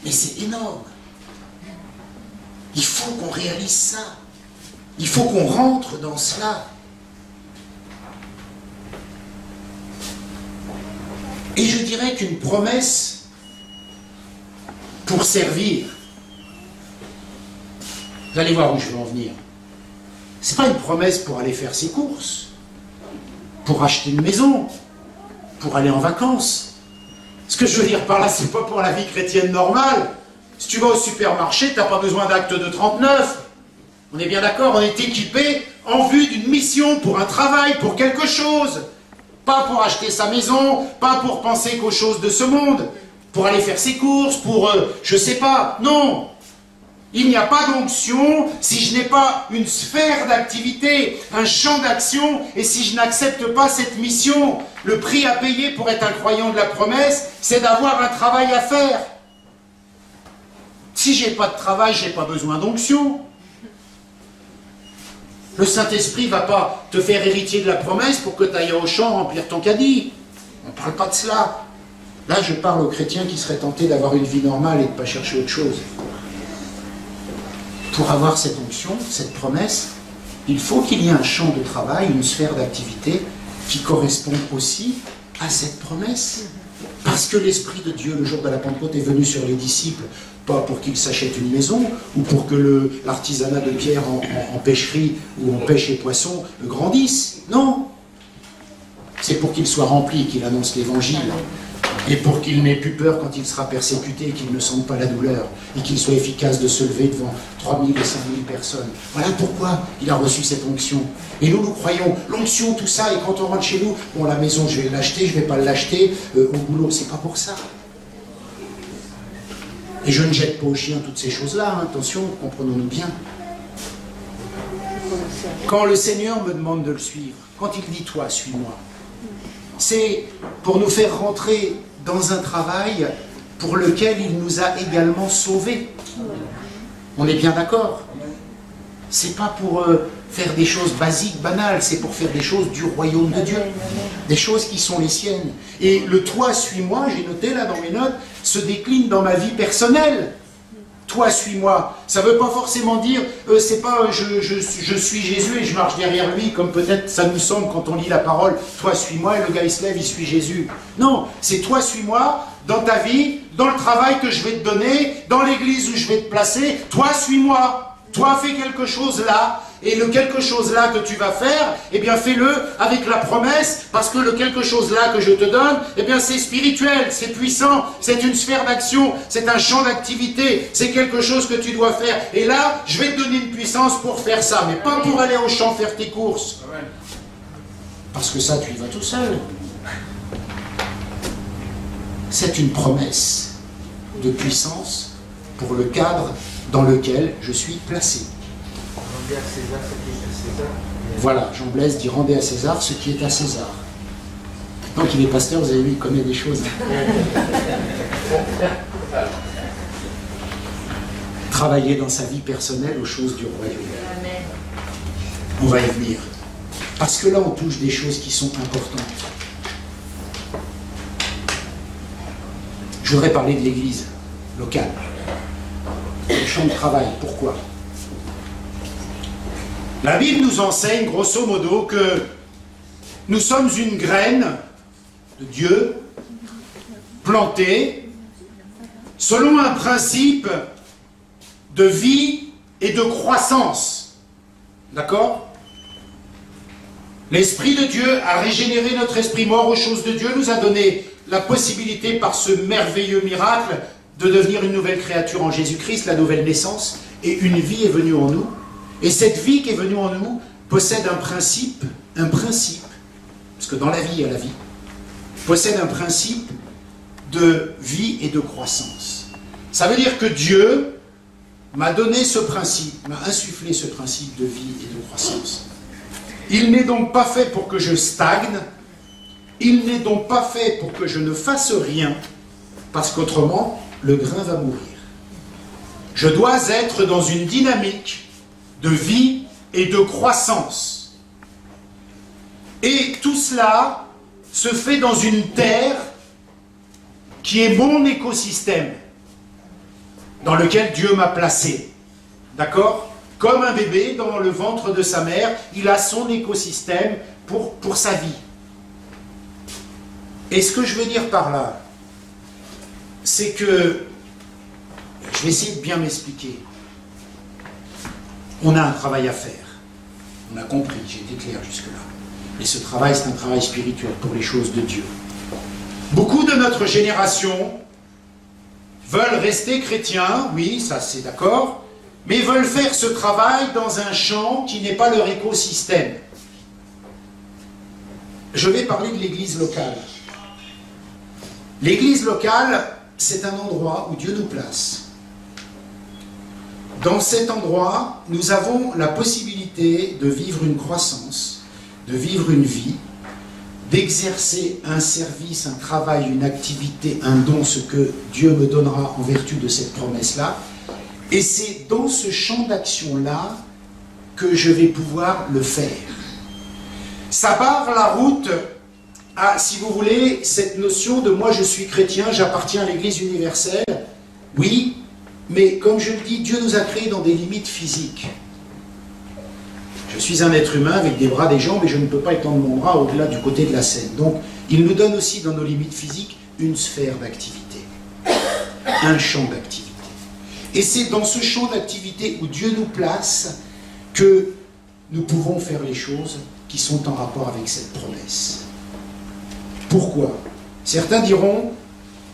Mais c'est énorme. Il faut qu'on réalise ça. Il faut qu'on rentre dans cela. Et je dirais qu'une promesse pour servir, vous allez voir où je veux en venir, c'est pas une promesse pour aller faire ses courses, pour acheter une maison, pour aller en vacances. Ce que je veux dire par là, c'est pas pour la vie chrétienne normale. Si tu vas au supermarché, tu n'as pas besoin d'acte de 39. On est bien d'accord, on est équipé en vue d'une mission, pour un travail, pour quelque chose. Pas pour acheter sa maison, pas pour penser qu'aux choses de ce monde, pour aller faire ses courses, pour, je sais pas, non. Il n'y a pas d'onction si je n'ai pas une sphère d'activité, un champ d'action, et si je n'accepte pas cette mission. Le prix à payer pour être un croyant de la promesse, c'est d'avoir un travail à faire. Si j'ai pas de travail, j'ai pas besoin d'onction. Le Saint-Esprit ne va pas te faire héritier de la promesse pour que tu ailles au champ remplir ton caddie. On ne parle pas de cela. Là, je parle aux chrétiens qui seraient tentés d'avoir une vie normale et de ne pas chercher autre chose. Pour avoir cette onction, cette promesse, il faut qu'il y ait un champ de travail, une sphère d'activité qui corresponde aussi à cette promesse. Parce que l'Esprit de Dieu, le jour de la Pentecôte, est venu sur les disciples, pas pour qu'ils s'achètent une maison, ou pour que l'artisanat de Pierre en pêcherie ou en pêche et poisson grandisse. Non. C'est pour qu'il soit rempli, qu'il annonce l'Évangile. Et pour qu'il n'ait plus peur quand il sera persécuté, qu'il ne sente pas la douleur, et qu'il soit efficace de se lever devant 3000 et 5000 personnes. Voilà pourquoi il a reçu cette onction. Et nous croyons, l'onction, tout ça, et quand on rentre chez nous, bon, la maison, je vais l'acheter, je ne vais pas l'acheter, au boulot, c'est pas pour ça. Et je ne jette pas au chien toutes ces choses-là, hein, attention, comprenons-nous bien. Quand le Seigneur me demande de le suivre, quand il dit « toi, suis-moi », c'est pour nous faire rentrer dans un travail pour lequel il nous a également sauvés. On est bien d'accord? C'est pas pour faire des choses basiques, banales, c'est pour faire des choses du royaume de Dieu, des choses qui sont les siennes. Et le « toi, suis-moi », j'ai noté là dans mes notes, se décline dans ma vie personnelle. Toi, suis-moi. Ça ne veut pas forcément dire, c'est pas je suis Jésus et je marche derrière lui, comme peut-être ça nous semble quand on lit la parole, toi, suis-moi, et le gars il se lève, il suit Jésus. Non, c'est toi, suis-moi, dans ta vie, dans le travail que je vais te donner, dans l'église où je vais te placer, toi, suis-moi. Toi, fais quelque chose là, et le quelque chose là que tu vas faire, eh bien fais-le avec la promesse, parce que le quelque chose là que je te donne, eh bien c'est spirituel, c'est puissant, c'est une sphère d'action, c'est un champ d'activité, c'est quelque chose que tu dois faire. Et là, je vais te donner une puissance pour faire ça, mais pas pour aller au champ faire tes courses. Parce que ça, tu y vas tout seul. C'est une promesse de puissance pour le cadre dans lequel je suis placé. Rendez à César ce qui est à César. Voilà, Jean Blaise dit rendez à César ce qui est à César. Tant qu'il est pasteur, vous avez vu, il connaît des choses. Travailler dans sa vie personnelle aux choses du royaume. On va y venir. Parce que là, on touche des choses qui sont importantes. Je voudrais parler de l'église locale. Le champ de travail. Pourquoi? La Bible nous enseigne, grosso modo, que nous sommes une graine de Dieu plantée selon un principe de vie et de croissance. D'accord? L'Esprit de Dieu a régénéré notre esprit mort aux choses de Dieu, nous a donné la possibilité par ce merveilleux miracle de devenir une nouvelle créature en Jésus-Christ, la nouvelle naissance, et une vie est venue en nous. Et cette vie qui est venue en nous possède un principe, parce que dans la vie il y a la vie, possède un principe de vie et de croissance. Ça veut dire que Dieu m'a donné ce principe, m'a insufflé ce principe de vie et de croissance. Il n'est donc pas fait pour que je stagne, il n'est donc pas fait pour que je ne fasse rien, parce qu'autrement, le grain va mourir. Je dois être dans une dynamique de vie et de croissance. Et tout cela se fait dans une terre qui est mon écosystème, dans lequel Dieu m'a placé. D'accord? Comme un bébé dans le ventre de sa mère, il a son écosystème pour sa vie. Et ce que je veux dire par là, c'est que, je vais essayer de bien m'expliquer. On a un travail à faire. On a compris, j'ai été clair jusque-là. Et ce travail, c'est un travail spirituel pour les choses de Dieu. Beaucoup de notre génération veulent rester chrétiens, oui, ça c'est d'accord, mais veulent faire ce travail dans un champ qui n'est pas leur écosystème. Je vais parler de l'église locale. L'église locale, c'est un endroit où Dieu nous place. Dans cet endroit, nous avons la possibilité de vivre une croissance, de vivre une vie, d'exercer un service, un travail, une activité, un don, ce que Dieu me donnera en vertu de cette promesse-là. Et c'est dans ce champ d'action-là que je vais pouvoir le faire. Ça barre la route à, si vous voulez, cette notion de « moi je suis chrétien, j'appartiens à l'Église universelle ». Oui, mais comme je le dis, Dieu nous a créés dans des limites physiques. Je suis un être humain avec des bras, des jambes, et je ne peux pas étendre mon bras au-delà du côté de la scène. Donc, il nous donne aussi dans nos limites physiques une sphère d'activité, un champ d'activité. Et c'est dans ce champ d'activité où Dieu nous place que nous pouvons faire les choses qui sont en rapport avec cette promesse. Pourquoi? Certains diront,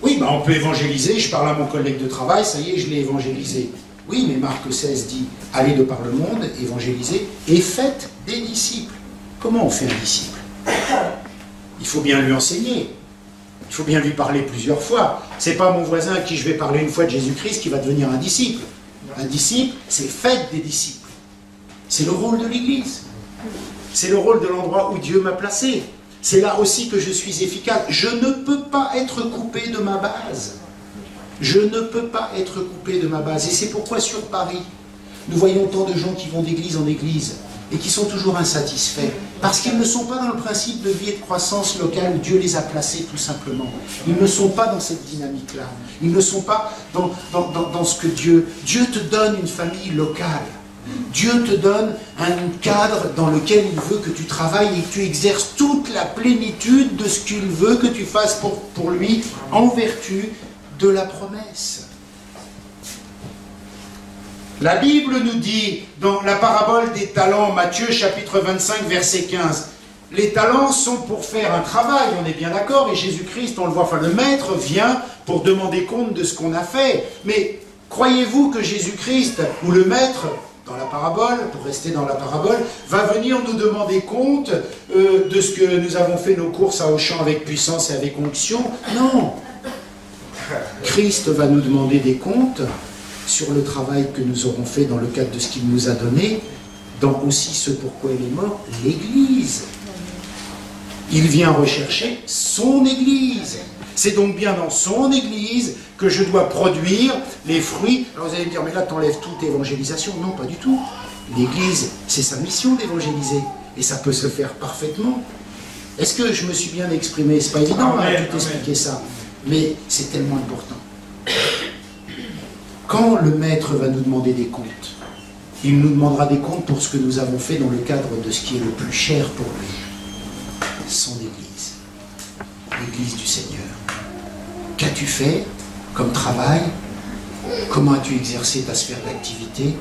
oui, ben on peut évangéliser, je parle à mon collègue de travail, ça y est, je l'ai évangélisé. Oui, mais Marc 16 dit, allez de par le monde, évangélisez, et faites des disciples. Comment on fait un disciple? Il faut bien lui enseigner. Il faut bien lui parler plusieurs fois. C'est pas mon voisin à qui je vais parler une fois de Jésus-Christ qui va devenir un disciple. Un disciple, c'est faites des disciples. C'est le rôle de l'Église. C'est le rôle de l'endroit où Dieu m'a placé. C'est là aussi que je suis efficace. Je ne peux pas être coupé de ma base. Je ne peux pas être coupé de ma base. Et c'est pourquoi sur Paris, nous voyons tant de gens qui vont d'église en église et qui sont toujours insatisfaits. Parce qu'ils ne sont pas dans le principe de vie et de croissance locale où Dieu les a placés tout simplement. Ils ne sont pas dans cette dynamique-là. Ils ne sont pas dans ce que Dieu te donne une famille locale. Dieu te donne un cadre dans lequel il veut que tu travailles et que tu exerces toute la plénitude de ce qu'il veut que tu fasses pour lui en vertu de la promesse. La Bible nous dit dans la parabole des talents, Matthieu chapitre 25 verset 15, les talents sont pour faire un travail, on est bien d'accord, et Jésus-Christ, on le voit, enfin le maître vient pour demander compte de ce qu'on a fait. Mais croyez-vous que Jésus-Christ, ou le maître, dans la parabole, pour rester dans la parabole, va venir nous demander compte de ce que nous avons fait nos courses à Auchan avec puissance et avec onction? Non. Christ va nous demander des comptes sur le travail que nous aurons fait dans le cadre de ce qu'il nous a donné dans aussi ce pourquoi il est mort, l'Église. Il vient rechercher son Église. C'est donc bien dans son Église que je dois produire les fruits. Alors vous allez me dire, mais là t'enlèves toute évangélisation. Non, pas du tout. L'Église, c'est sa mission d'évangéliser. Et ça peut se faire parfaitement. Est-ce que je me suis bien exprimé? C'est pas évident à tout expliquer ça. Mais c'est tellement important. Quand le maître va nous demander des comptes, il nous demandera des comptes pour ce que nous avons fait dans le cadre de ce qui est le plus cher pour lui. Son Église. L'Église du Seigneur. Qu'as-tu fait comme travail? Comment as-tu exercé ta sphère d'activité?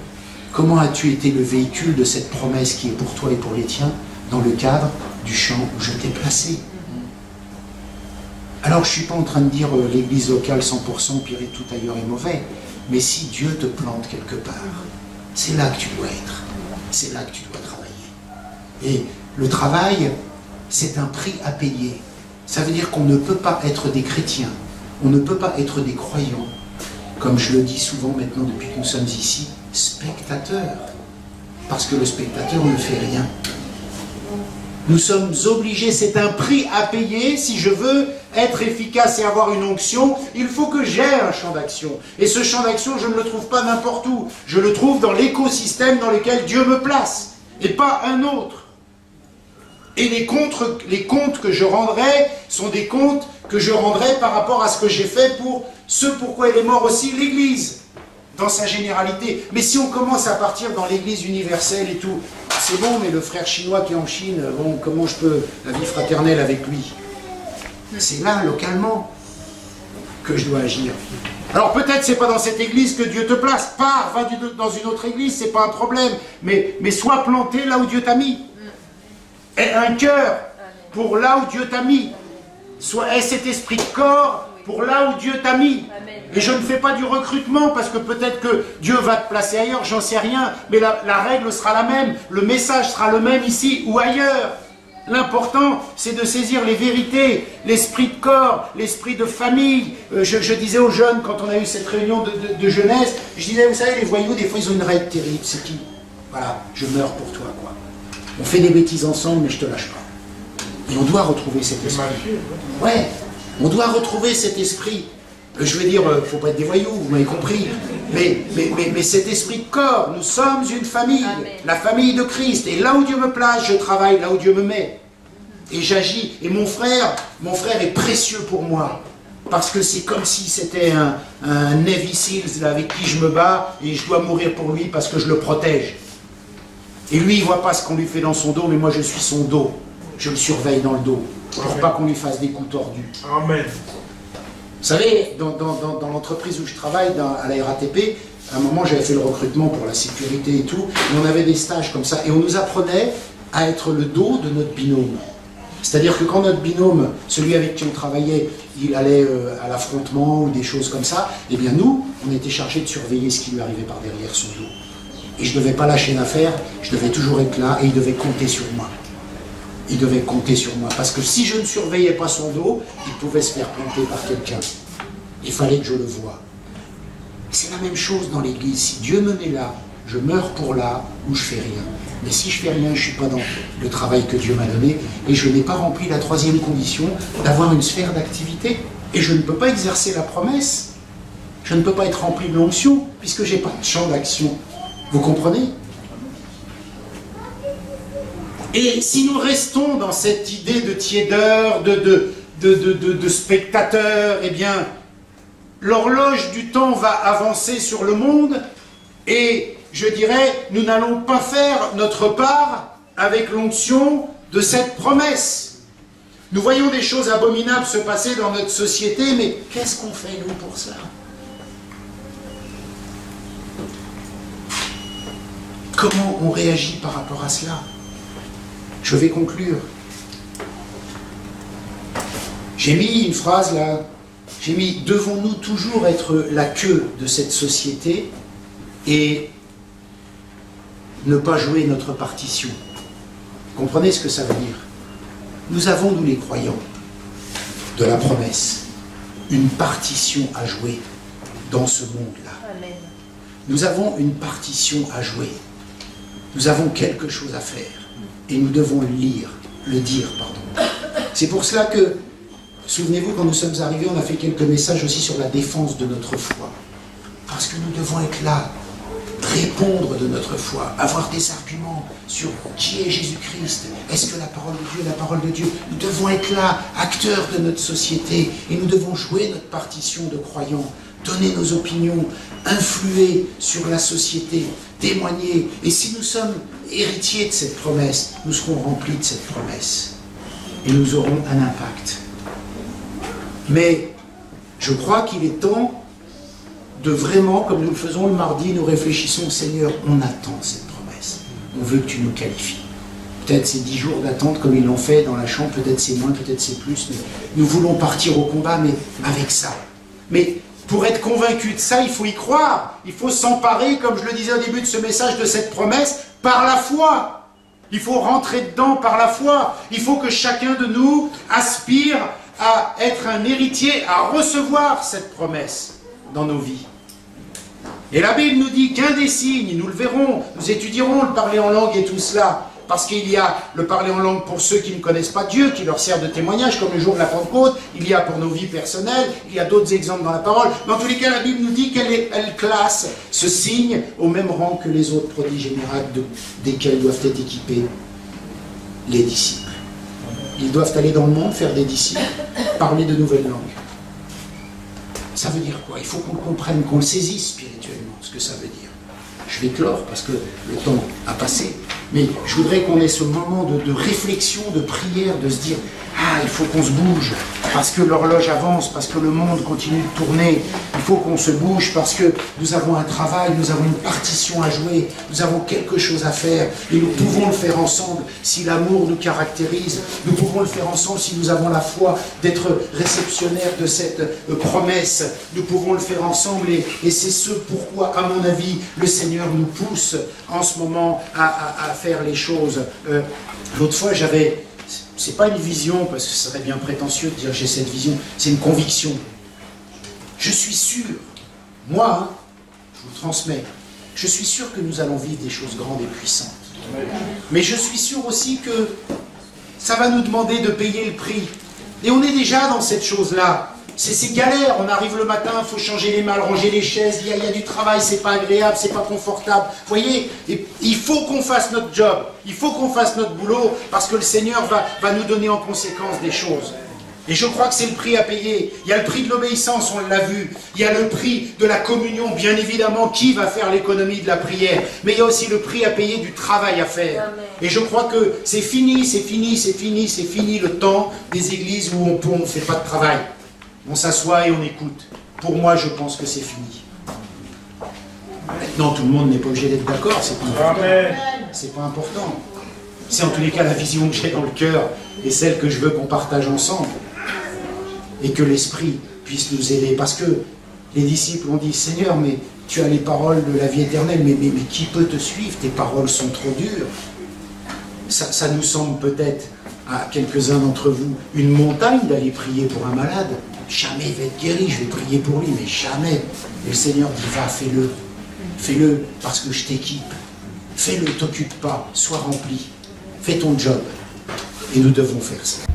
Comment as-tu été le véhicule de cette promesse qui est pour toi et pour les tiens dans le cadre du champ où je t'ai placé? Alors je ne suis pas en train de dire l'église locale 100%, puis tout ailleurs est mauvais. Mais si Dieu te plante quelque part, c'est là que tu dois être. C'est là que tu dois travailler. Et le travail, c'est un prix à payer. Ça veut dire qu'on ne peut pas être des chrétiens. On ne peut pas être des croyants. Comme je le dis souvent maintenant depuis que nous sommes ici, spectateurs. Parce que le spectateur ne fait rien. Nous sommes obligés, c'est un prix à payer. Si je veux être efficace et avoir une onction, il faut que j'ai un champ d'action. Et ce champ d'action, je ne le trouve pas n'importe où. Je le trouve dans l'écosystème dans lequel Dieu me place, et pas un autre. Et les comptes que je rendrai sont des comptes que je rendrai par rapport à ce que j'ai fait pour ce pourquoi il est mort aussi, l'Église, dans sa généralité. Mais si on commence à partir dans l'Église universelle et tout, c'est bon, mais le frère chinois qui est en Chine, bon, comment je peux la vie fraternelle avec lui? C'est là, localement, que je dois agir. Alors peut-être c'est pas dans cette église que Dieu te place. Pars, va dans une autre église, c'est pas un problème. Mais sois planté là où Dieu t'a mis. Aie un cœur pour là où Dieu t'a mis. Aie cet esprit de corps pour là où Dieu t'a mis. Et je ne fais pas du recrutement parce que peut-être que Dieu va te placer ailleurs, j'en sais rien. Mais la règle sera la même, le message sera le même ici ou ailleurs. L'important, c'est de saisir les vérités, l'esprit de corps, l'esprit de famille. Je disais aux jeunes, quand on a eu cette réunion de jeunesse, je disais, vous savez, les voyous, des fois, ils ont une règle terrible, c'est qui? Voilà, je meurs pour toi, quoi. On fait des bêtises ensemble, mais je te lâche pas. Et on doit retrouver cet esprit. Ouais, on doit retrouver cet esprit. Je veux dire, il ne faut pas être des voyous, vous m'avez compris. Mais cet esprit de corps, nous sommes une famille, la famille de Christ. Et là où Dieu me place, je travaille, là où Dieu me met. Et j'agis. Et mon frère est précieux pour moi. Parce que c'est comme si c'était un Navy Seals avec qui je me bats et je dois mourir pour lui parce que je le protège. Et lui, il ne voit pas ce qu'on lui fait dans son dos, mais moi je suis son dos. Je le surveille dans le dos. Pour pas qu'on lui fasse des coups tordus. Amen. Vous savez, dans l'entreprise où je travaille, à la RATP, à un moment j'avais fait le recrutement pour la sécurité et tout, et on avait des stages comme ça, et on nous apprenait à être le dos de notre binôme. C'est-à-dire que quand notre binôme, celui avec qui on travaillait, il allait à l'affrontement ou des choses comme ça, eh bien nous, on était chargés de surveiller ce qui lui arrivait par derrière son dos. Et je ne devais pas lâcher l'affaire, je devais toujours être là, et il devait compter sur moi. Il devait compter sur moi, parce que si je ne surveillais pas son dos, il pouvait se faire planter par quelqu'un. Il fallait que je le voie. C'est la même chose dans l'église. Si Dieu me met là, je meurs pour là, ou je fais rien. Mais si je fais rien, je ne suis pas dans le travail que Dieu m'a donné, et je n'ai pas rempli la troisième condition d'avoir une sphère d'activité. Et je ne peux pas exercer la promesse. Je ne peux pas être rempli de l'onction, puisque je n'ai pas de champ d'action. Vous comprenez ? Et si nous restons dans cette idée de tiédeur, de spectateur, eh bien, l'horloge du temps va avancer sur le monde et, je dirais, nous n'allons pas faire notre part avec l'onction de cette promesse. Nous voyons des choses abominables se passer dans notre société, mais qu'est-ce qu'on fait, nous, pour ça ? Comment on réagit par rapport à cela ? Je vais conclure. J'ai mis une phrase là, j'ai mis « Devons-nous toujours être la queue de cette société et ne pas jouer notre partition ?» Comprenez ce que ça veut dire? Nous avons, nous les croyants, de la promesse, une partition à jouer dans ce monde-là. Nous avons une partition à jouer. Nous avons quelque chose à faire et nous devons le dire. C'est pour cela que, souvenez-vous, quand nous sommes arrivés, on a fait quelques messages aussi sur la défense de notre foi. Parce que nous devons être là, répondre de notre foi, avoir des arguments sur qui est Jésus-Christ, est-ce que la parole de Dieu est la parole de Dieu. Nous devons être là, acteurs de notre société, et nous devons jouer notre partition de croyants, donner nos opinions, influer sur la société, témoigner. Et si nous sommes héritiers de cette promesse, nous serons remplis de cette promesse. Et nous aurons un impact. Mais je crois qu'il est temps de vraiment, comme nous le faisons le mardi, nous réfléchissons au Seigneur, on attend cette promesse. On veut que tu nous qualifies. Peut-être c'est 10 jours d'attente comme ils l'ont fait dans la chambre, peut-être c'est moins, peut-être c'est plus, mais nous voulons partir au combat, mais avec ça. Mais pour être convaincu de ça, il faut y croire. Il faut s'emparer, comme je le disais au début de ce message, de cette promesse, par la foi. Il faut rentrer dedans par la foi. Il faut que chacun de nous aspire à être un héritier, à recevoir cette promesse dans nos vies. Et la Bible nous dit qu'un des signes, nous le verrons, nous étudierons le parler en langue et tout cela, parce qu'il y a le parler en langue pour ceux qui ne connaissent pas Dieu, qui leur sert de témoignage, comme le jour de la Pentecôte, il y a pour nos vies personnelles, il y a d'autres exemples dans la parole, mais en tous les cas, la Bible nous dit qu'elle classe ce signe au même rang que les autres prodiges et miracles desquels doivent être équipés les disciples. Ils doivent aller dans le monde, faire des disciples, parler de nouvelles langues. Ça veut dire quoi? Il faut qu'on le comprenne, qu'on le saisisse spirituellement, ce que ça veut dire. Je vais clore parce que le temps a passé, mais je voudrais qu'on ait ce moment de réflexion, de prière, de se dire « Ah, il faut qu'on se bouge, parce que l'horloge avance, parce que le monde continue de tourner. Il faut qu'on se bouge parce que nous avons un travail, nous avons une partition à jouer, nous avons quelque chose à faire, et nous pouvons le faire ensemble si l'amour nous caractérise. Nous pouvons le faire ensemble si nous avons la foi d'être réceptionnaires de cette promesse. Nous pouvons le faire ensemble, et c'est ce pourquoi, à mon avis, le Seigneur nous pousse en ce moment à faire les choses. L'autre fois, j'avais... C'est pas une vision, parce que ce serait bien prétentieux de dire j'ai cette vision, c'est une conviction. Je suis sûr, moi, je vous transmets, je suis sûr que nous allons vivre des choses grandes et puissantes. Mais je suis sûr aussi que ça va nous demander de payer le prix. Et on est déjà dans cette chose-là. C'est galère, on arrive le matin, il faut changer les malles, ranger les chaises, il y a du travail, c'est pas agréable, c'est pas confortable. Vous voyez, et il faut qu'on fasse notre job, il faut qu'on fasse notre boulot, parce que le Seigneur va nous donner en conséquence des choses. Et je crois que c'est le prix à payer. Il y a le prix de l'obéissance, on l'a vu. Il y a le prix de la communion, bien évidemment, qui va faire l'économie de la prière. Mais il y a aussi le prix à payer du travail à faire. Amen. Et je crois que c'est fini, c'est fini, c'est fini, c'est fini le temps des églises où on ne fait pas de travail. On s'assoit et on écoute. Pour moi, je pense que c'est fini. Maintenant, tout le monde n'est pas obligé d'être d'accord, c'est pas important. C'est pas important. C'est en tous les cas la vision que j'ai dans le cœur et celle que je veux qu'on partage ensemble. Et que l'Esprit puisse nous aider. Parce que les disciples ont dit, Seigneur, mais tu as les paroles de la vie éternelle, mais qui peut te suivre? Tes paroles sont trop dures. Ça nous semble peut-être, à quelques-uns d'entre vous, une montagne d'aller prier pour un malade. Jamais il va être guéri, je vais prier pour lui, mais jamais. Et le Seigneur dit, va, fais-le. Fais-le parce que je t'équipe. Fais-le, t'occupe pas, sois rempli. Fais ton job. Et nous devons faire ça.